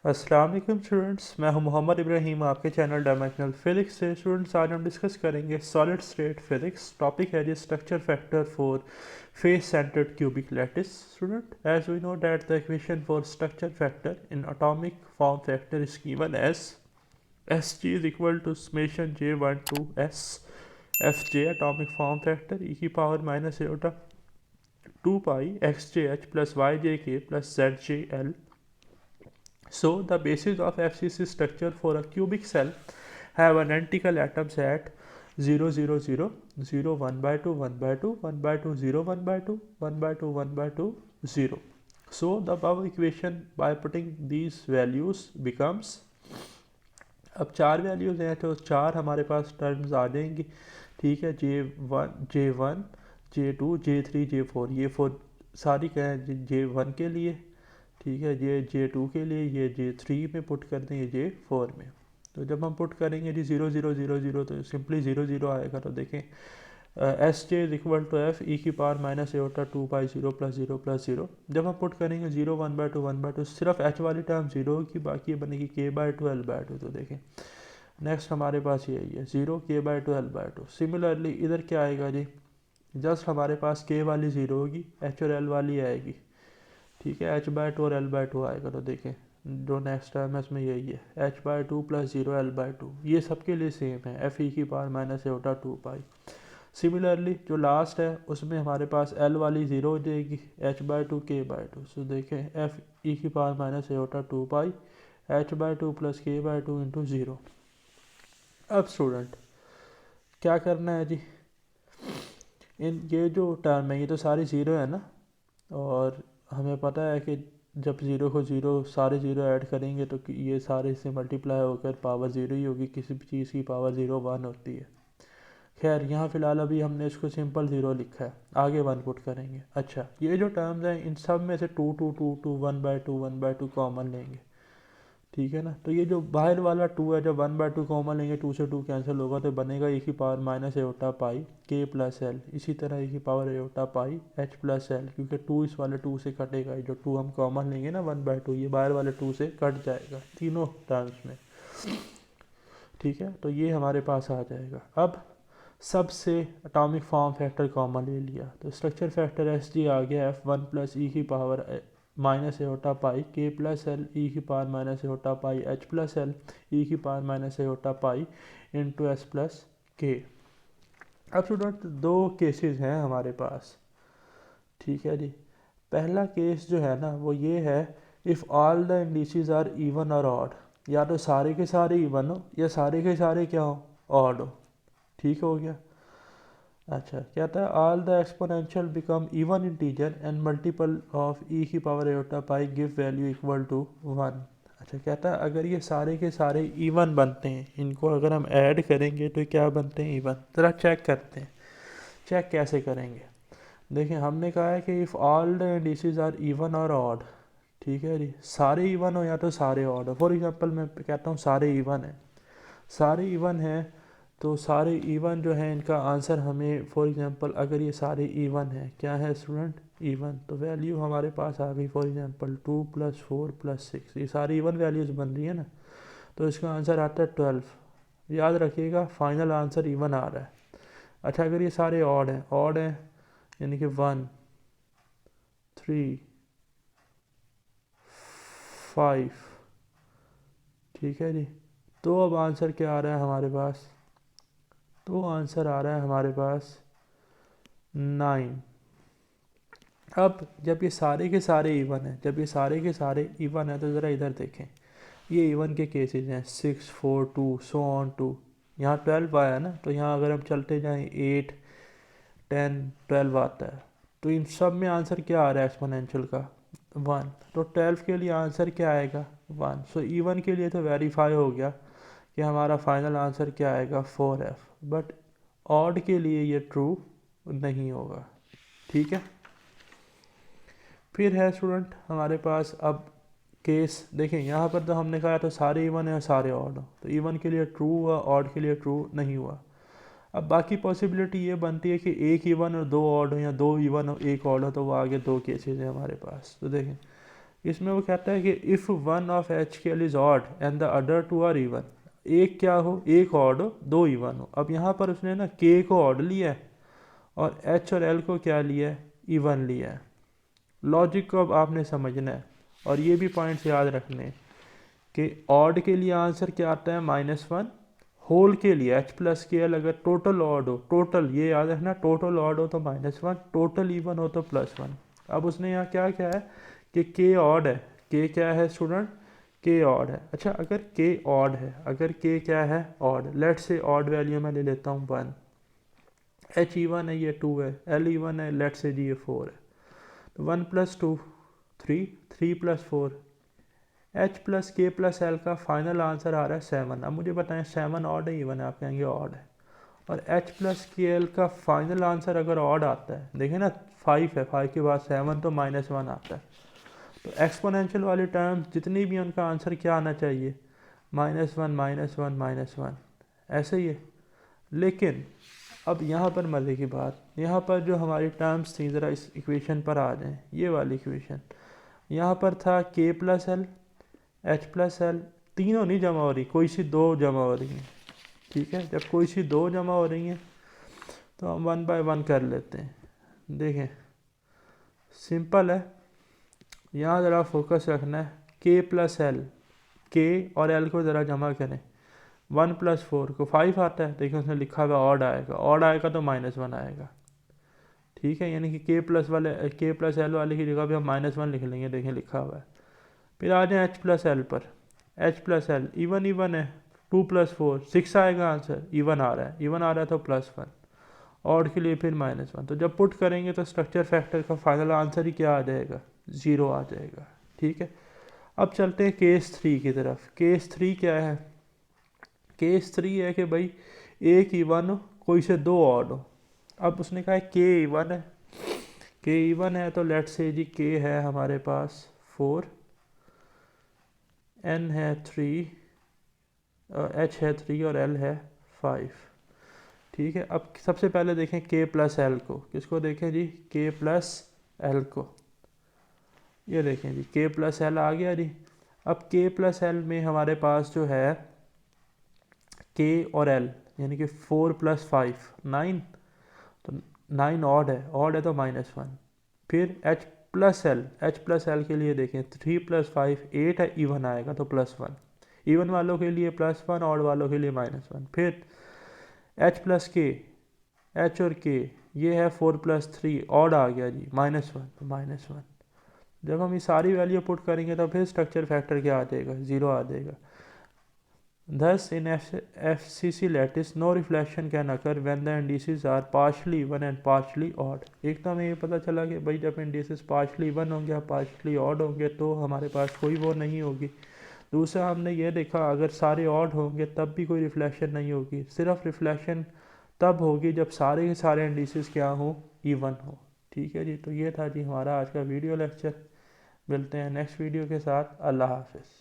अस्सलाम वालेकुम स्टूडेंट्स, मैं हूं मोहम्मद इब्राहिम आपके चैनल डायमेंशनल फिजिक्स से। स्टूडेंट्स, आज हम डिस्कस करेंगे सॉलिड स्टेट फिजिक्स। टॉपिक है जी structure factor for face centred cubic lattice. Student, as we know that the equation for structure factor in atomic form factor is given as Sg is equal to summation j1 to S Fj atomic form factor e की power minus iota 2 pi xjh plus yjk plus zjl. So the basis of FCC structure for a cubic cell have identical atoms at 0 0 0 0 1 by 2 1 by 2 1 by 2 0 1 by 2 1 by 2 1 by 2 0. So the above equation by putting these values becomes, अब चार values हैं तो चार हमारे पास terms आ जाएंगी। ठीक है, J1 J2 J3 J4, ये फोर सारी क्या है J1 के लिए। ठीक है, ये J2 के लिए, ये J3 में पुट कर दें, ये J4 में। तो जब हम पुट करेंगे जी 0 0 0 0 तो सिंपली 0 0 आएगा। तो देखें S J is equal to F E की power minus Etah 2 by 0 plus 0 plus 0। जब हम पुट करेंगे 0 1 बाई 2 1 बाई 2, सिर्फ एच वाली टर्म 0 की, बाकी बनेगी के बाई 2 एल बाई 2। तो देखें नेक्स्ट हमारे पास यही है 0 के बाई 2 एल बाई 2। सिमिलरली इधर क्या आएगा जी, जस्ट हमारे पास के वाली 0 होगी, एच और एल वाली आएगी। ठीक है, एच बाई 2 और एल बाई 2 आएगा। तो देखें जो नेक्स्ट टर्म है इसमें यही है H by 2 plus 0 L by 2, ये सबके लिए सेम है, एफ ई की पावर माइनस एटा 2 पाई। सिमिलरली जो लास्ट है उसमें हमारे पास एल वाली 0 हो जाएगी, एच बाई 2 के बाई 2। सो देखें एफ ई की power minus Etah 2 pi H by 2 plus के बाई 2 इंटू 0। अब स्टूडेंट क्या करना है जी, इन ये जो टर्म है ये तो सारी ज़ीरो है ना, और हमें पता है कि जब ज़ीरो को ज़ीरो सारे ज़ीरो ऐड करेंगे तो ये सारे से मल्टीप्लाई होकर पावर ज़ीरो ही होगी, किसी भी चीज़ की पावर 0 1 होती है। खैर यहाँ फ़िलहाल अभी हमने इसको सिंपल 0 लिखा है, आगे 1 पुट करेंगे। अच्छा, ये जो टर्म्स हैं इन सब में से 2 2 2 2 1 बाई 2 1 बाई 2 कॉमन लेंगे। ठीक है ना, तो ये जो बाहर वाला 2 है, जब 1 बाई 2 कॉमन लेंगे 2 से 2 कैंसिल होगा तो बनेगा e की पावर माइनस एटा पाई के प्लस एल। इसी तरह e की पावर एटा पाई एच प्लस एल, क्योंकि 2 इस वाले 2 से कटेगा, जो 2 हम कॉमन लेंगे ना 1 बाई 2, ये बाहर वाले 2 से कट जाएगा तीनों टर्म्स में। ठीक है, तो ये हमारे पास आ जाएगा। अब सबसे एटॉमिक फॉर्म फैक्टर कॉमन ले लिया तो स्ट्रक्चर फैक्टर एस जी आ गया एफ 1 प्लस ई की पावर माइनस एटा पाई के प्लस एल ई की पावर माइनस एटा पाई एच प्लस एल ई की पावर माइनस एटा पाई इंटू एस प्लस के। अब स्टूडेंट दो केसेस हैं हमारे पास। ठीक है जी, पहला केस जो है ना वो ये है, if all the indices are even और ऑड, या तो सारे के सारे इवन हो या सारे के सारे क्या हो, ऑड हो। ठीक हो गया। अच्छा, कहता है all the exponential become even integer and multiple of e की power eta pi give value equal to 1। अच्छा, कहता है अगर ये सारे के सारे इवन बनते हैं, इनको अगर हम ऐड करेंगे तो क्या बनते हैं, इवन। ज़रा चेक करते हैं, चेक कैसे करेंगे। देखिए हमने कहा है कि if all the indices are even और ऑड। ठीक है जी, सारे इवन हो या तो सारे ऑड हो। फॉर एग्जांपल मैं कहता हूँ सारे इवन हैं, सारे इवन हैं, तो सारे इवन जो हैं इनका आंसर हमें, फॉर एग्जांपल अगर ये सारे इवन हैं, क्या है स्टूडेंट, इवन, तो वैल्यू हमारे पास आ गई फॉर एग्जांपल 2 प्लस 4 प्लस 6, ये सारी इवन वैल्यूज़ बन रही है ना, तो इसका आंसर आता है 12। याद रखिएगा फाइनल आंसर इवन आ रहा है। अच्छा, अगर ये सारे ऑड हैं, ऑड हैं यानी कि 1 3 5, ठीक है जी, तो अब आंसर क्या आ रहा है हमारे पास, तो आंसर आ रहा है हमारे पास 9। अब जब ये सारे के सारे इवन हैं, जब ये सारे के सारे इवन हैं तो ज़रा इधर देखें, ये इवन के केसेस हैं 6 4 2 सो ऑन 2, यहाँ 12 आया ना, तो यहाँ अगर हम चलते जाएं 8 10 12 आता है, तो इन सब में आंसर क्या आ रहा है एक्सपोनेंशियल का, 1। तो 12 के लिए आंसर क्या आएगा, 1। सो इवन के लिए तो वेरीफाई हो गया कि हमारा फाइनल आंसर क्या आएगा, 4f। बट ऑड के लिए ये ट्रू नहीं होगा। ठीक है, फिर है स्टूडेंट हमारे पास अब केस देखें, यहाँ पर तो हमने कहा तो सारे इवन है और सारे ऑड हो, तो इवन के लिए ट्रू हुआ, ऑड के लिए ट्रू नहीं हुआ। अब बाकी पॉसिबिलिटी ये बनती है कि एक इवन और दो ऑड हो, या दो इवन हो एक ऑड हो, तो वो आगे दो केसेस हैं हमारे पास। तो देखें इसमें वो कहता है कि if one of H K L is odd and the other two are even, एक क्या हो, एक ऑड हो, दो इवन हो। अब यहाँ पर उसने ना के को ऑड लिया है और एच और एल को क्या लिया है, इवन लिया है। लॉजिक को अब आपने समझना है और ये भी पॉइंट्स याद रखने हैं कि ऑड के लिए आंसर क्या आता है -1, होल के लिए एच प्लस के एल अगर टोटल ऑड हो, टोटल ये याद रखना, टोटल ऑड हो तो -1, टोटल इवन हो तो +1। अब उसने यहाँ क्या क्या है कि के ऑड है, के क्या है स्टूडेंट, के ऑड है। अच्छा अगर के ऑड है, अगर के क्या है ऑड, लेट से ऑड वैल्यू मैं ले लेता हूँ 1, एच इवन है ये 2 है, एल इवन है लेट से जी ये 4 है, तो 1 + 2 3, 3 + 4, एच प्लस के प्लस एल का फाइनल आंसर आ रहा है 7। अब मुझे बताएं 7 ऑड है इवन है, आप कहेंगे ऑड है। और एच प्लस के एल का फाइनल आंसर अगर ऑड आता है, देखें ना 5 है, 5 के बाद 7 तो -1 आता है। तो एक्सपोनेंशियल वाली टर्म्स जितनी भी उनका आंसर क्या आना चाहिए, -1 -1 -1, ऐसे ही है। लेकिन अब यहाँ पर मज़े की बात, यहाँ पर जो हमारी टर्म्स थी, ज़रा इस इक्वेशन पर आ जाएं, ये वाली इक्वेशन, यहाँ पर था के plus L, H plus L, तीनों नहीं जमा हो रही, कोई सी दो जमा हो रही हैं, ठीक है। जब कोई सी दो जमा हो रही हैं तो हम 1 बाय 1 कर लेते हैं। देखें सिंपल है, यहाँ ज़रा फोकस रखना है, के प्लस एल, के और एल को ज़रा जमा करें, 1 + 4 को 5 आता है, देखिए उसने लिखा हुआ ऑड आएगा, ऑड आएगा तो -1 आएगा, ठीक है। यानी कि के प्लस एल वाले की जगह पे हम -1 लिख लेंगे, देखें लिखा हुआ है। फिर आ जाए एच प्लस एल पर, H plus L even even है, 2 + 4 6 आएगा आंसर, इवन आ रहा है, इवन आ रहा है तो +1, ऑड के लिए फिर -1। तो जब पुट करेंगे तो स्ट्रक्चर फैक्टर का फाइनल आंसर ही क्या आ जाएगा, 0 आ जाएगा, ठीक है। अब चलते हैं केस 3 की तरफ। केस 3 क्या है, केस 3 है कि भाई एक इवन हो, कोई से दो ऑड हो। अब उसने कहा है के इवन है, के इवन है तो लेट से जी के है हमारे पास 4, एन है 3, एच है 3 और एल है 5, ठीक है। अब सबसे पहले देखें के प्लस एल को, किसको देखें जी, के प्लस एल को, ये देखें जी के प्लस एल आ गया जी। अब के प्लस एल में हमारे पास जो है के और एल, यानी कि 4 + 5 9, तो 9 ऑड है तो -1। फिर H plus L, H plus L के लिए देखें 3 + 5 8 है, इवन आएगा तो +1, इवन वालों के लिए +1, ऑड वालों के लिए -1। फिर एच प्लस के, एच और के ये है 4 + 3 ऑड आ गया जी, -1 तो -1। जब हम ये सारी वैल्यू पुट करेंगे तो फिर स्ट्रक्चर फैक्टर क्या आ जाएगा, 0 आ जाएगा। Thus, in FCC lattice, no reflection can occur when the indices are partially even and partially odd। एक तो हमें ये पता चला कि भाई जब indices partially even होंगे या partially odd होंगे तो हमारे पास कोई वो नहीं होगी। दूसरा हमने ये देखा अगर सारे odd होंगे तब भी कोई reflection नहीं होगी, सिर्फ reflection तब होगी जब सारे के सारे indices क्या हो, even हो, ठीक है जी। तो ये था जी हमारा आज का वीडियो लेक्चर, मिलते हैं नेक्स्ट वीडियो के साथ, अल्लाह हाफिज़।